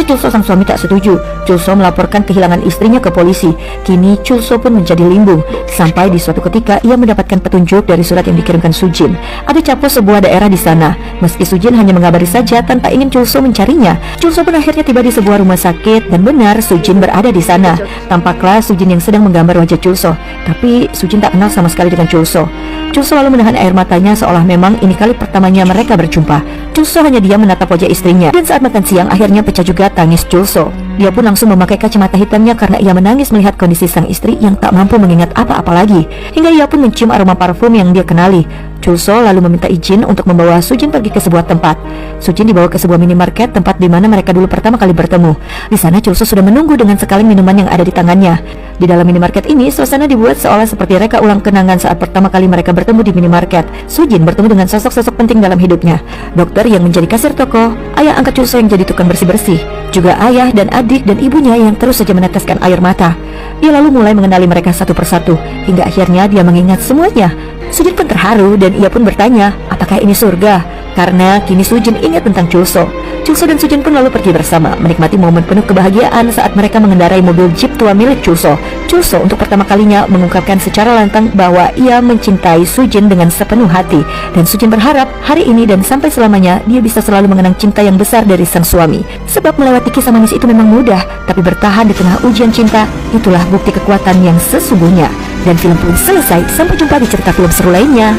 Hanya Chulso sang suami tak setuju. Chulso melaporkan kehilangan istrinya ke polisi. Kini Chulso pun menjadi limbung. Sampai di suatu ketika ia mendapatkan petunjuk dari surat yang dikirimkan Sujin. Ada cap pos sebuah daerah di sana. Meski Sujin hanya mengabari saja tanpa ingin Chulso mencarinya, Chulso pun akhirnya tiba di sebuah rumah sakit dan benar Sujin berada di sana. Tampaklah Sujin yang sedang menggambar wajah Chulso, tapi Sujin tak kenal sama sekali dengan Chulso. Chulso lalu menahan air matanya seolah memang ini kali pertamanya mereka berjumpa. Chulso hanya diam menatap wajah istrinya. Dan saat makan siang akhirnya pecah juga tangis Chulso. Dia pun langsung memakai kacamata hitamnya karena ia menangis melihat kondisi sang istri yang tak mampu mengingat apa-apa lagi. Hingga ia pun mencium aroma parfum yang dia kenali. Chulso lalu meminta izin untuk membawa Sujin pergi ke sebuah tempat. Sujin dibawa ke sebuah minimarket, tempat di mana mereka dulu pertama kali bertemu. Di sana Chulso sudah menunggu dengan sekaleng minuman yang ada di tangannya. Di dalam minimarket ini, suasana dibuat seolah seperti reka ulang kenangan saat pertama kali mereka bertemu di minimarket. Sujin bertemu dengan sosok-sosok penting dalam hidupnya. Dokter yang menjadi kasir toko, ayah angkat Chulso yang jadi tukang bersih-bersih, juga ayah dan adik dan ibunya yang terus saja meneteskan air mata. Dia lalu mulai mengenali mereka satu persatu, hingga akhirnya dia mengingat semuanya. Sujin pun terharu dan ia pun bertanya, apakah ini surga? Karena kini Sujin ingat tentang Chulso. Chulso dan Sujin pun lalu pergi bersama, menikmati momen penuh kebahagiaan saat mereka mengendarai mobil jeep tua milik Chulso. Chulso untuk pertama kalinya mengungkapkan secara lantang bahwa ia mencintai Sujin dengan sepenuh hati. Dan Sujin berharap hari ini dan sampai selamanya dia bisa selalu mengenang cinta yang besar dari sang suami. Sebab melewati kisah manis itu memang mudah, tapi bertahan di tengah ujian cinta, itulah bukti kekuatan yang sesungguhnya. Dan film pun selesai. Sampai jumpa di cerita film seru lainnya.